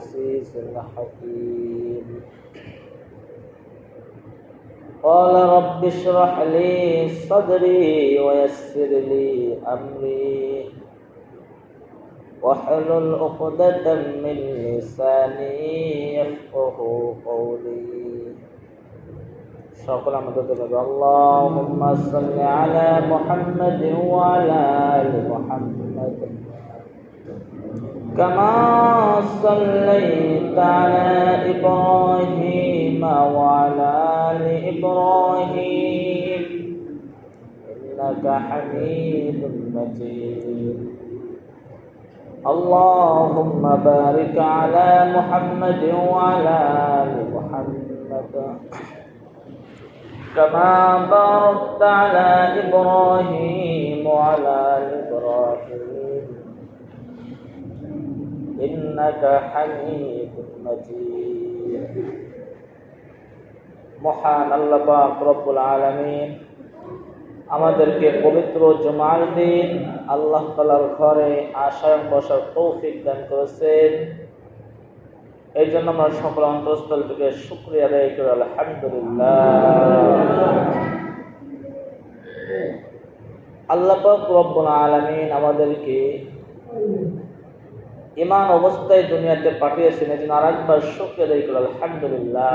العزيز الحكيم. قال رب اشرح لي صدري ويسر لي أمري واحلل عقدة من لساني يفقهوا قولي. সকল আমাদের দেবে আল্লাহুম্মা সাল্লি আলা মুহাম্মাদিন ওয়া আলা আলি মুহাম্মাদ কামা সাল্লাইতা আলা ইব্রাহিম ওয়া আলা আলি ইব্রাহিম ইন্নাকা হামিদুম মাজিদ. আল্লাহুম্মা বারিক আলা মুহাম্মাদিন ওয়া আলা আলি মুহাম্মাদ كما باركت على إبراهيم وعلى آل إبراهيم إنك حميد مجيد. মহান আল্লাহ পাক রব্বুল আলামিন আমাদেরকে পবিত্র জুমার দিন আল্লাহ তাআলার ঘরে আসার বসার তৌফিক দান করেছেন। এই জন্য আমরা সকল অন্তঃস্থল থেকে শুকরিয়া আদায় করি আলহামদুলিল্লাহ। আল্লাহ পাক রব্বুল আলামিন আমাদেরকে ঈমান অবস্থায় দুনিয়াতে পাঠিয়েছেন, এই জন্য আরেকবার শুকরিয়া আদায় করি আলহামদুলিল্লাহ।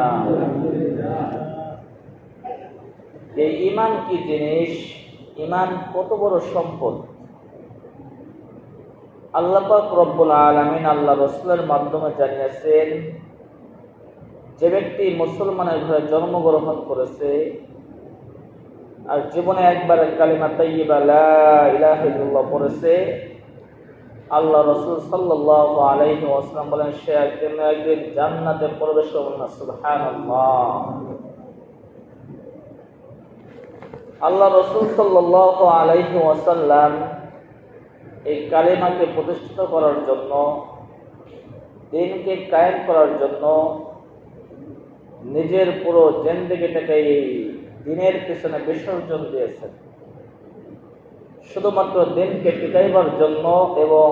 এই ঈমান কি জিনিস, ঈমান কত বড় সম্পদ আল্লাহ পাক রব্বুল আলামিন আল্লাহ রাসূলের মাধ্যমে জানিয়েছেন। যে ব্যক্তি মুসলমানের ঘরে জন্মগ্রহণ করেছে আর জীবনে একবার কালিমা তাইয়্যিবা লা ইলাহা ইল্লাল্লাহ পড়েছে, আল্লাহ রাসূল সাল্লাল্লাহু আলাইহি ওয়াসাল্লাম বলেন সে একদিন জান্নাতে প্রবেশ করবে না। সুবহানাল্লাহ। আল্লাহ রাসূল সাল্লাল্লাহু আলাইহি ওয়াসাল্লাম এই কালিমাকে প্রতিষ্ঠিত করার জন্য, দ্বীনকে কায়েম করার জন্য নিজের পুরো জিন্দেগিটাকে এই দ্বীনের পিছনে বিসর্জন দিয়েছেন, শুধুমাত্র দ্বীনকে টিকাইবার জন্য এবং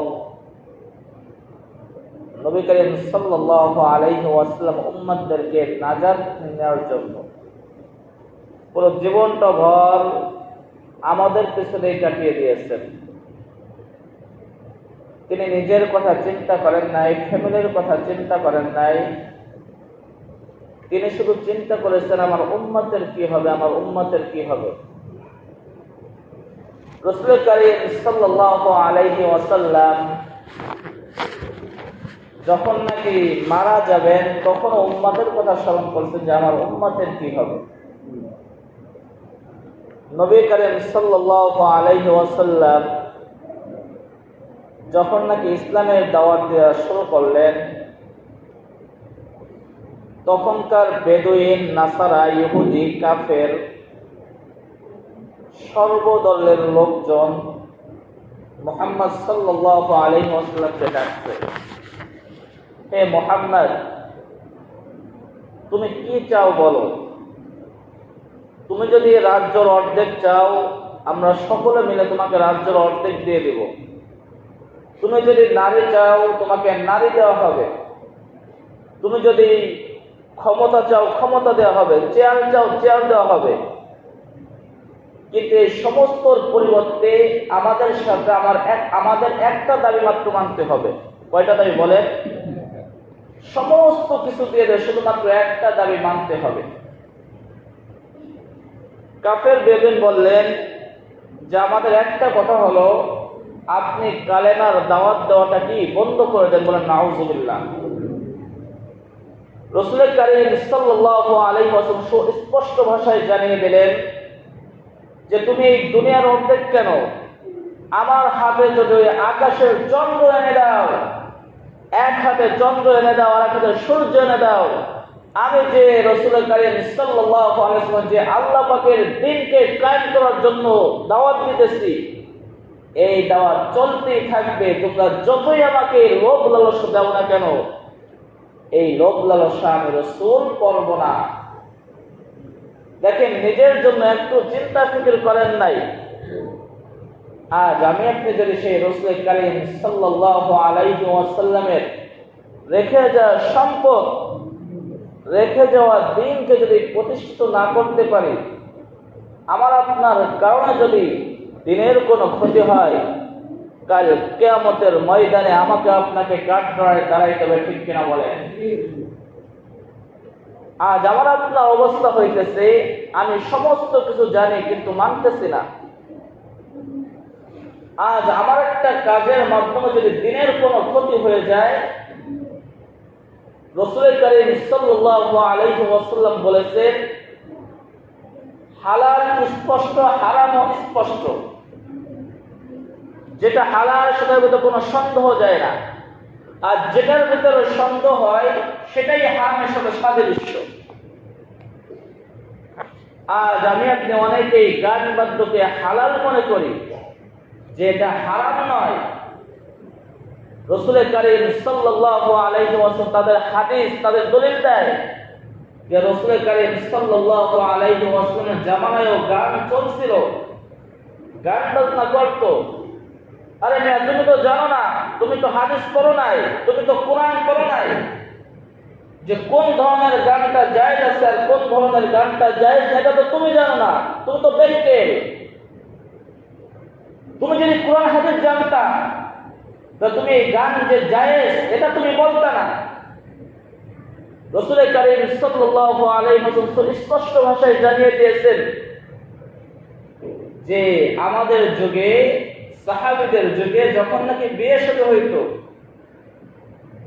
নবী করিম সাল্লাল্লাহু আলাইহি ওয়াসাল্লাম উম্মতদেরকে নাজাত নেওয়ার জন্য পুরো জীবনটা ভর আমাদের পিছনেই কাটিয়ে দিয়েছেন। তিনি নিজের কথা চিন্তা করেন নাই, ফ্যামিলির কথা চিন্তা করেন নাই, তিনি শুধু চিন্তা করেছেন আমার উম্মতের কি হবে, আমার উম্মতের কি হবে। রাসূল কারীম সাল্লাল্লাহু আলাইহি ওয়াসাল্লাম যখন নাকি মারা যাবেন তখন উম্মতের কথা স্মরণ করেছেন যে আমার উম্মতের কি হবে। নবী করিম সাল্লাল্লাহু আলাইহি ওয়াসাল্লাম যখন নাকি ইসলামের দাওয়াত দেওয়া শুরু করলেন, তখনকার বেদুইন, নাসারা, ইহুদি, কাফের সর্বদলের লোকজন মুহাম্মদ সাল্লাল্লাহু আলাইহি ওয়াসাল্লামকে ডাকছে, হে মুহাম্মদ, তুমি কি চাও বলো। তুমি যদি রাজ্যের অর্ধেক চাও, আমরা সকলে মিলে তোমাকে রাজ্যের অর্ধেক দিয়ে দেব। তুমি যদি নারী চাও, তোমাকে নারী দেওয়া হবে। তুমি যদি ক্ষমতা চাও, ক্ষমতা দেওয়া হবে। চেয়ার চাও, চেয়ার দেওয়া হবে। কিন্তু এই সমস্ত পরিবর্তে আমাদের সাথে আমাদের একটা দাবি মাত্র মানতে হবে। কয়টা দাবি বলে? সমস্ত কিছু দিয়ে দেয়, শুধুমাত্র একটা দাবি মানতে হবে। কাফের বেদুইন বললেন যে আমাদের একটা কথা হলো, আপনি কালেমার দাওয়াত দেওয়াটা কি বন্ধ করে দেন। বলেন নাউযুবিল্লাহ। রাসূল কারীম সাল্লাল্লাহু আলাইহি ওয়াসাল্লাম স্পষ্ট ভাষায় জানিয়ে দিলেন যে তুমি এই দুনিয়ার অর্ধেক কেন, আমার হাতে যদি আকাশের চন্দ্র এনে দাও, এক হাতে চন্দ্র এনে দাও, আর এক হাতে সূর্য এনে দাও, আমি যে রাসূল কারীম সাল্লাল্লাহু আলাইহি ওয়াসাল্লাম যে আল্লাহ পাকের দ্বীনকে কায়েম করার জন্য দাওয়াত দিতেছি, এই দাওয়াত চলতেই থাকবে। তোমরা যতই আমাকে লোভ লালসা দাও না কেন, এই লোভ লালসা আমি রাসূল করব না। দেখেন, নিজের জন্য একটু চিন্তা ফিকির করেন নাই। আজ আমি আপনি যদি সেই রাসূল কারীম সাল্লাল্লাহু আলাইহি ওয়াসাল্লামের রেখে যাওয়া সম্পদ, রেখে যাওয়া দিনকে যদি প্রতিষ্ঠিত না করতে পারি, আমার আপনার কারণে যদি দিনের কোনো ক্ষতি হয়, কাল কিয়ামতের ময়দানে আমাকে আপনাকে কাঠগড়ায় দাঁড়াইতে হবে, ঠিক কিনা বলেন? আজ আমার আপনার অবস্থা হইতেছে, আমি সমস্ত কিছু জানি কিন্তু মানতেছি না। আজ আমার একটা কাজের মাধ্যমে যদি দিনের কোনো ক্ষতি হয়ে যায়, রাসূল কারীম সাল্লাল্লাহু আলাইহি ওয়াসাল্লাম বলেছেন, হালাল স্পষ্ট, হারামও স্পষ্ট। যেটা হালাল সেটার ভিতরে কোনো সন্দেহ যায় না, আর যেটার ভিতরে সন্দেহ হয় সেটাই হারামের সাথে সাদৃশ্য। আজ আমি আপনি অনেকেই গান বাদ্যকে হালাল মনে করি, যে এটা হারাম নয়। রাসূল কারীম সাল্লাল্লাহু আলাইহি ওয়াসাল্লাম তাদের হাদিস, তাদের দলিল দেয় যে রাসূল কারীম সাল্লাল্লাহু আলাইহি ওয়াসাল্লামের জামানায়ও গান চলছিল, গান বাজনা করতো। আরে মিয়া, তুমি তো জানো না, তুমি তো হাদিস পড়ো নাই, তুমি তো কোরআন পড়ো নাই, যে কোন ধরনের গানটা জায়েজ আছে আর কোন ধরনের গানটা জায়েজ না, এটা তো তুমি জানো না। তুমি তো বেরিকে, তুমি যদি কোরআন হাদিস জানতা তো তুমি এই গান যে জায়েজ এটা তুমি বলতা না। রাসূল কারীম সাল্লাল্লাহু আলাইহি ওয়াসাল্লাম স্পষ্ট ভাষায় জানিয়ে দিয়েছেন যে আমাদের যুগে, সাহাবীদের যুগে যখন নাকি বিয়ে শাদী হইতো,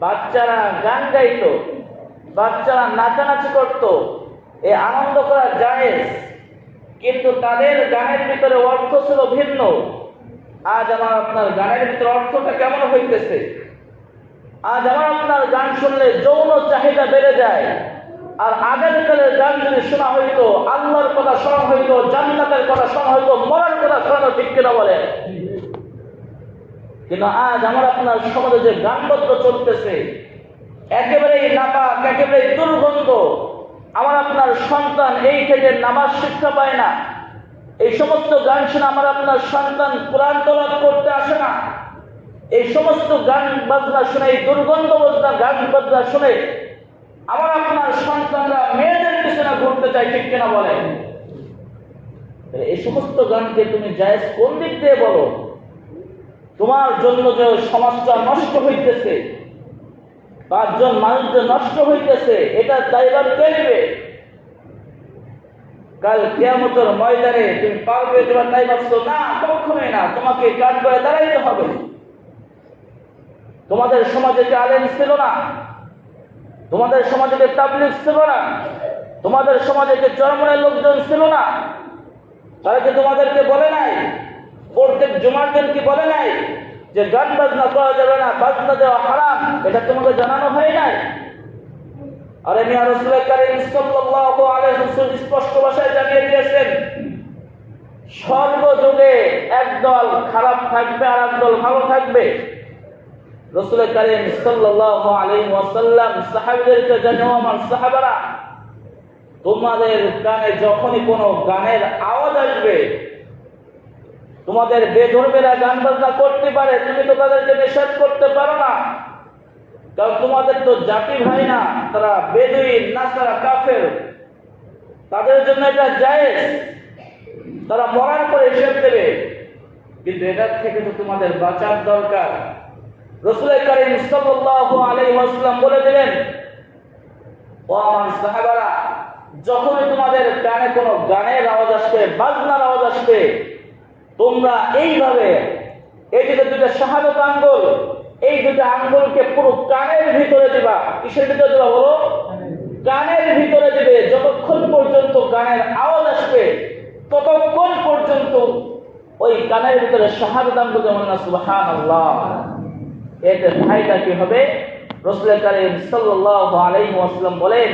বাচ্চারা গান গাইতো, বাচ্চারা নাচানাচি করতো, এই আনন্দ করা জায়েজ, কিন্তু তাদের গানের ভিতরে অর্থ ছিল ভিন্ন। আজ আমার আপনার গানের ভিতরে অর্থটা কেমন হইতেছে? আজ আমার আপনার গান শুনলে যৌন চাহিদা বেড়ে যায়। আর আগের কালের গান যদি শোনা হইতো, আল্লাহর কথা শোনা হইতো, জান্নাতের কথা শোনা হইতো, মরার কথা শোনা, ঠিক কিনা বলে? কিন্তু আজ আমার আপনার সমাজে যে গানপত্র চলতেছে, একেবারেই নাপাক, একেবারেই দুর্গন্ধ। আমার আপনার সন্তান এই থেকে নামাজ শিক্ষা পায় না, এই সমস্ত গান শুনে আমার আপনার সন্তান কোরআন তেলাওয়াত করতে আসে না। এই সমস্ত গান বাজনা শুনে, এই দুর্গন্ধ বাজনা গান বাজনা শুনে আমার আপনার সন্তানরা মেয়েদের পিছনে ঘুরতে চায়, ঠিক কিনা বলে? এই সমস্ত গানকে তুমি জায়েজ কোন দিক দিয়ে বলো? তোমার জন্য যে সমাজটা নষ্ট হইতেছে, 5 জন মানুষ যে নষ্ট হইতেছে, এটা দায়ভার কে নেবে? কাল কিয়ামতের ময়দানে তুমি পারবে তোমার তাই ভাবছো? না, কখনোই না। তোমাকে কাঠগড়ায় দাঁড়াইতে হবে। তোমাদের সমাজে কি আলেম ছিল না? তোমাদের সমাজে কি তাবলীগ ছিল না? তোমাদের সমাজে কি চরমনের লোকজন ছিল না? তারা কি তোমাদেরকে বলে নাই? প্রত্যেক জুমার দিন কি বলে নাই যে গান বাজনা করা যাবে না, বাজনা দেওয়া হারাম? এটা তোমাকে জানানো হয় নাই? আরে মিয়া, রাসূল কারীম সাল্লাল্লাহু আলাইহি ওয়াসাল্লাম স্পষ্ট ভাষায় জানিয়ে দিয়েছেন, সর্বযুগে একদল খারাপ থাকবে আর একদল ভালো থাকবে। রাসূল কারীম সাল্লাল্লাহু আলাইহি ওয়াসাল্লাম সাহাবীদেরকে জানাও, আমার সাহাবারা, তোমাদের কানে যখনই কোনো গানের আওয়াজ আসবে, তোমাদের বেধর্মীরা গান বাজনা করতে পারে, তুমি তো তাদেরকে নিষেধ করতে পারো না, কারণ তোমাদের তো জাতি ভাই না, তারা বেদুইন, নাসারা, কাফের, তাদের জন্য এটা জায়েজ, তারা মরার পরে হিসেব দেবে। কিন্তু এটার থেকে তো তোমাদের বাঁচার দরকার। রাসূল কারীম সাল্লাল্লাহু আলাইহি ওয়াসাল্লাম বলে দিলেন, ও আমার সাহাবারা, যখনই তোমাদের কানে কোনো গানের আওয়াজ আসবে, বাজনার আওয়াজ আসবে, তোমরা এইভাবে এই যে দুটো শাহাদাত আঙ্গুল, এই দুটো আঙ্গুলকে পুরো কানের ভিতরে দিবা। কিসের ভিতরে দিবা বলো? কানের ভিতরে দিবে। যতক্ষণ পর্যন্ত গানের আওয়াজ আসবে ততক্ষণ পর্যন্ত ওই কানের ভিতরে শাহাদাত আঙ্গুলকে বলনা সুবহানাল্লাহ। এতে ফায়দা কি হবে? রাসূল কারীম সাল্লাল্লাহু আলাইহি ওয়াসাল্লাম বলেন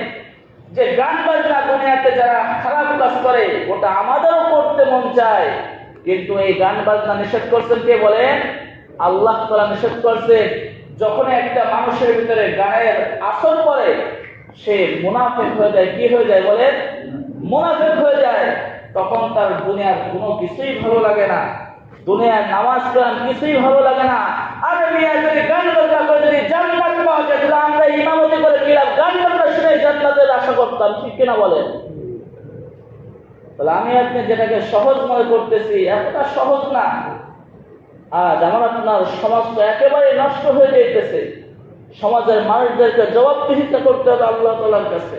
যে গান বাজনা দুনিয়াতে যারা খারাপ কাজ করে, ওটা আমাদেরও করতে মন চায়, কিন্তু এই গান বাজনা নিষেধ করছেন কে বলেন? আল্লাহ তাআলা নিষেধ করছেন। যখন একটা মানুষের ভিতরে গানের আসর পড়ে, সে মুনাফিক হয়ে যায়। কি হয়ে যায় বলেন? মুনাফিক হয়ে যায়। তখন তার দুনিয়ার কোনো কিছুই ভালো লাগে না, দুনিয়ার নামাজ কালাম কিছুই ভালো লাগে না। আরে মিয়া, যদি গান বাজনা করে যদি জান্নাত যে আমরা ইমামতি করে গেলাম, গান বাজনা শুনে জান্নাতের আশা করতাম, ঠিক কিনা বলেন? তাহলে আমি আপনি যেটাকে সহজ মনে করতেছি এতটা সহজ না। আজ আমার আপনার সমাজটা একেবারে নষ্ট হয়ে যাইতেছে। সমাজের মানুষদেরকে জবাবদিহিতা করতে হবে আল্লাহ তাআলার কাছে।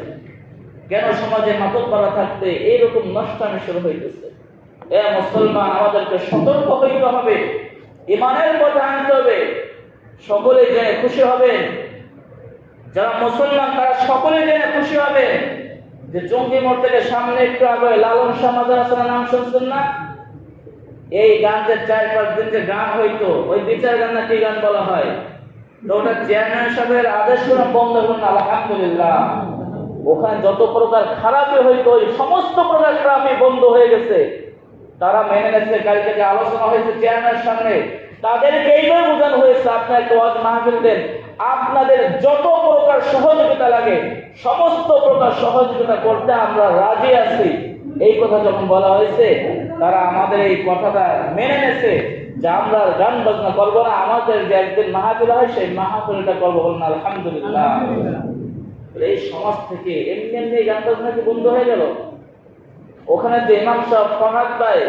কেন সমাজে মাতব্বরা থাকতে এইরকম নষ্টামি শুরু হইতেছে? এ মুসলমান, আমাদেরকে সতর্ক হইতে হবে, ইমানের পথে আনতে হবে। সকলে জেনে খুশি হবেন, যারা মুসলমান তারা সকলে জেনে খুশি হবে যে জঙ্গি মোড় থেকে সামনে একটু আগে লালন শাহ মাজার আছে না, নাম শুনছেন না? এই গান যে 4-5 দিন যে গান হইতো, ওই বিচার গান না কি গান বলা হয়, তো ওটা চেয়ারম্যান সাহেবের আদেশ করে বন্ধ করুন, আলহামদুলিল্লাহ। ওখানে যত প্রকার খারাপই হইতো ওই সমস্ত প্রকার খারাপই বন্ধ হয়ে গেছে। তারা মেনে নিয়েছে। কালকে যে আলোচনা হয়েছে চেয়ারম্যানের সামনে, তাদেরকে এইভাবে বোঝানো হয়েছে আপনার একটা ওয়াজ মাহফিল দেন, আপনাদের যত প্রকার সহযোগিতা লাগে সমস্ত প্রকার সহযোগিতা করতে আমরা রাজি আছি। এই কথা যখন বলা হয়েছে, তারা আমাদের এই কথাটা মেনে নিয়েছে যে আমরা গান বাজনা করবো না, আমাদের যে একদিন মাহফিল হয় সেই মাহফিলটা করবো, বলুন আলহামদুলিল্লাহ। এই সমাজ থেকে এমনি এমনি গান বাজনা কি বন্ধ হয়ে গেল? ওখানে যে ইমাম সাহেব ফরহাদ ভাই,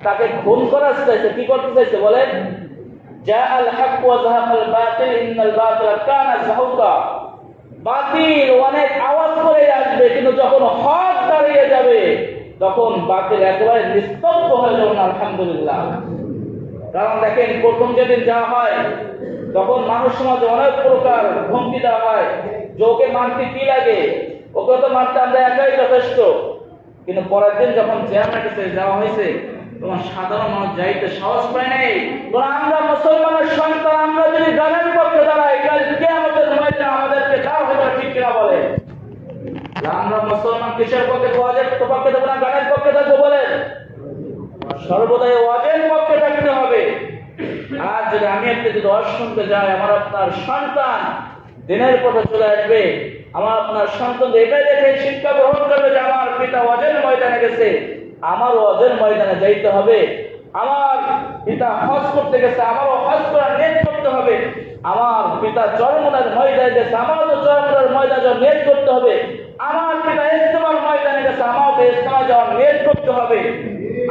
তাকে খুন করার চাইছে, কি করতে চাইছে বলেন? জাআল হক ওয়া যাহাকাল বাতিল ইন্নাল বাতিলা কানা যাহুকা। বাতিল অনেক আওয়াজ করে আসবে, কিন্তু যখন হক দাঁড়িয়ে যাবে তখন বাতিল একেবারে নিস্তব্ধ হয়ে যাবে, আলহামদুলিল্লাহ। কারণ দেখেন, প্রথম যেদিন যাওয়া হয় তখন মানুষ সমাজে অনেক প্রকার হুমকি দেওয়া হয় যে ওকে মারতে কি লাগে, ওকে তো মারতে আমরা একাই যথেষ্ট। কিন্তু পরের দিন যখন চেয়ারম্যানের কাছে যাওয়া হয়েছে তখন সাধারণ মানুষ যাইতে সাহস পায় নাই। আমরা মুসলমানের সন্তান, আমরা যদি গানের পক্ষে দাঁড়াই, কাল কিয়ামতের ময়দানে আমাদেরকে দাঁড় হতে, ঠিক কিনা বলে? আমরা মুসলমান কিসের পক্ষে? ওয়াজের পক্ষে দেবো না গানের পক্ষে থাকবো বলেন? সর্বদাই ওয়াজের পক্ষে থাকতে হবে। আর যদি আমি আপনি যদি ওয়াজ শুনতে যাই, আমার আপনার সন্তান দিনের পথে চলে আসবে, আমার আপনার সন্তান এটাই দেখে শিক্ষা গ্রহণ করবে যে আমার পিতা ওয়াজের ময়দানে গেছে, আমার ওয়াজের ময়দানে যাইতে হবে। আমার পিতা হজ করতে গেছে, আমারও হজ করার নিয়ত করতে হবে। আমার পিতা চরমনার ময়দানে গেছে, আমারও তো চরমনার ময়দানে যাওয়ার নিয়ত করতে হবে। আমার পিতা ইজতেমার ময়দানে গেছে, আমারও তো ইজতেমায় যাওয়ার নিয়ত করতে হবে।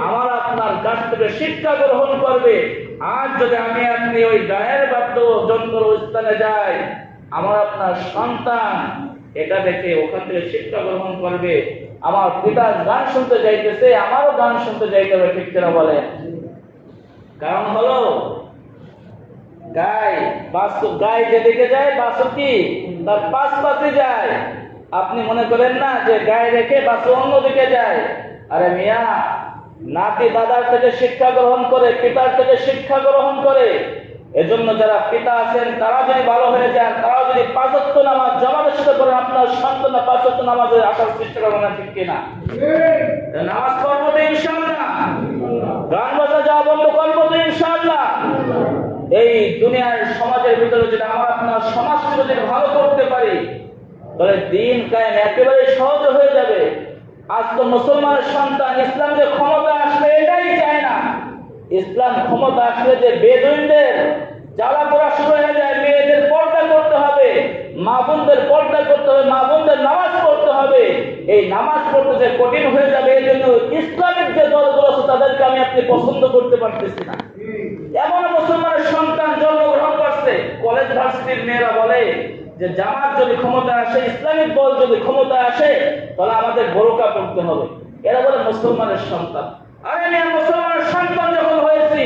আমার আপনার কাছ থেকে শিক্ষা গ্রহণ করবে। আর যদি আমি আপনি ওই গায়ের বাদ্য যন্ত্র স্থানে যাই, আমার আপনার সন্তান এটা দেখে ওখান থেকে শিক্ষা গ্রহণ করবে। আমার পিতা গান শুনতে যাইতেছে, আমারও গান শুনতে যাইতে হবে, ঠিক কিনা বলে? কারণ হলো গায়ে যেদিকে যায় বাসু কি তার পাশে যায়। আপনি মনে করেন না যে গায়ে রেখে বাসু অন্যদিকে যায়। আরে মিয়া, নাতি দাদার থেকে শিক্ষা গ্রহণ করে, পিতার থেকে শিক্ষা গ্রহণ করে। এজন্য যারা পিতা আছেন তারা যদি ভালো হয়ে যান, তারা যদি 5 ওয়াক্ত নামাজ জামাতের সাথে পড়েন, আপনার সন্তান 5 ওয়াক্ত নামাজের আসার চেষ্টা করবেন না, ঠিক কিনা? নামাজ পড়বো তো ইনশাআল্লাহ, গান বাজনা যাওয়া বন্ধ করবো তো ইনশাআল্লাহ। এই দুনিয়ার সমাজের ভিতরে যদি আমরা আপনার সমাজকে যদি ভালো করতে পারি, তাহলে দিন কায়েম একেবারে সহজ হয়ে যাবে। আজ তো মুসলমানের সন্তান ইসলাম যে ক্ষমতা আসলে এটাই চায় না। ইসলাম ক্ষমতা আসলে যে বেদুইনদের জ্বালা পোড়া শুরু হয়ে যায়, মেয়েদের পর্দা করতে হবে, মা বোনদের পর্দা করতে হবে, মা বোনদের নামাজ পড়তে হবে। এই নামাজ পড়তে যে কঠিন হয়ে যাবে, এই জন্য ইসলামিক যে দলগুলো আছে তাদেরকে আমি আপনি পছন্দ করতে পারতেছি না। এমন মুসলমানের সন্তান জন্মগ্রহণ করছে, কলেজ ভার্সিটির মেয়েরা বলে যে জামাত যদি ক্ষমতা আসে, ইসলামিক দল যদি ক্ষমতা আসে, তাহলে আমাদের বোরকা পড়তে হবে। এরা বলে মুসলমানের সন্তান। আরে আমি মুসলমানের সন্তান যখন হয়েছি,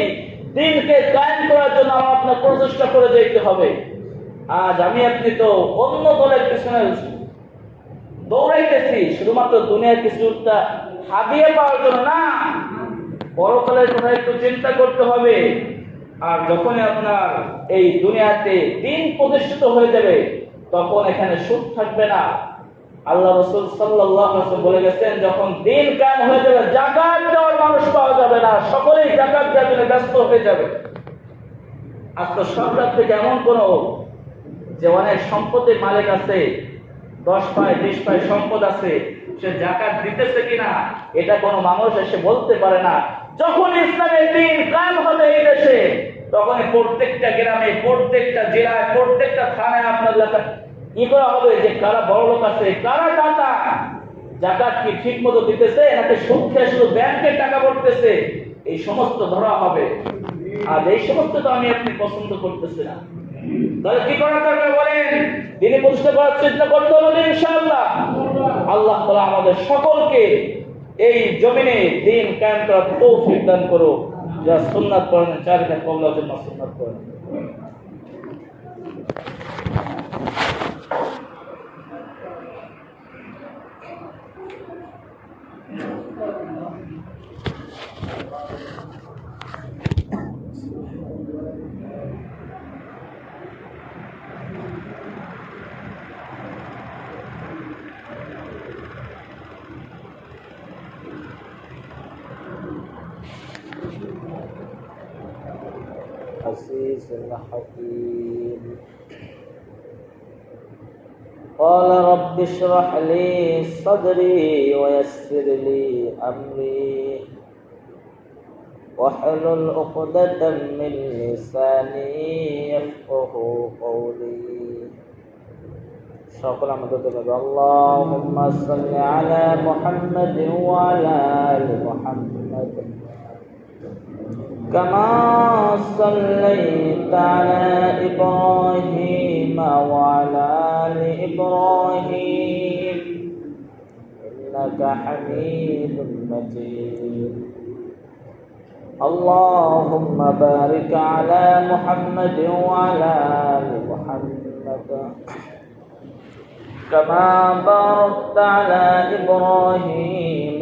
দিনকে কায়েম করার জন্য আমার আপনার প্রচেষ্টা করে যেতে হবে। আজ আমি আপনি তো অন্য দলের পিছনে দৌড়াইতেছি শুধুমাত্র দুনিয়ার কিছুটা হাদিয়ে পাওয়ার জন্য না, পরকালের কথা একটু চিন্তা করতে হবে। আর যখনই আপনার এই দুনিয়াতে দিন প্রতিষ্ঠিত হয়ে যাবে, তখন এখানে সুখ থাকবে না। আল্লাহ রাসূল সাল্লাল্লাহু আলাইহি ওয়াসাল্লাম বলে গেছেন, যখন দিন কায়েম হয়ে যাবে, যাকাত দেওয়ার মানুষ পাওয়া যাবে না, সকলেই যাকাত দেওয়ার জন্য ব্যস্ত হয়ে যাবে। আজ তো সরকার থেকে এমন কোন যে অনেক সম্পদের মালিক আছে, 10 পায় 20 পায় সম্পদ আছে, সে যাকাত দিতেছে কিনা এটা কোনো মানুষ এসে বলতে পারে না। যখন ইসলামের দিন কায়েম হবে এই দেশে, তখন প্রত্যেকটা গ্রামে, প্রত্যেকটা জেলায়, প্রত্যেকটা থানায় আপনার এলাকায় করা হবে যে কারা বড় লোক আছে, কারা দাতা, জাকাত কি ঠিক মতো দিতেছে নাকি সুদ খেয়ে শুধু ব্যাংকের টাকা ভরতেছে, এই সমস্ত ধরা হবে। আর এই সমস্ত তো আমি আপনি পছন্দ করতেছি না। তাহলে কি করা দরকার বলেন? দিনে প্রতিষ্ঠা করার চেষ্টা করতে হবে ইনশাআল্লাহ। আল্লাহ তাআলা আমাদের সকলকে এই জমিনে দ্বীন কায়েম করার তৌফিক দান করো। যা সুন্নাত পড়েন চারিদিকে কবুলের জন্য সুন্নাত পড়েন। عزيز حكيم. قال رب اشرح لي صدري ويسر لي أمري واحلل عقدة من لساني يفقه قولي. সকল আমাদের দেবে اللهم صل على محمد وعلى آل محمد كما صليت على إبراهيم وعلى آل إبراهيم إنك حميد مجيد. اللهم بارك على محمد وعلى آل محمد كما باركت على إبراهيم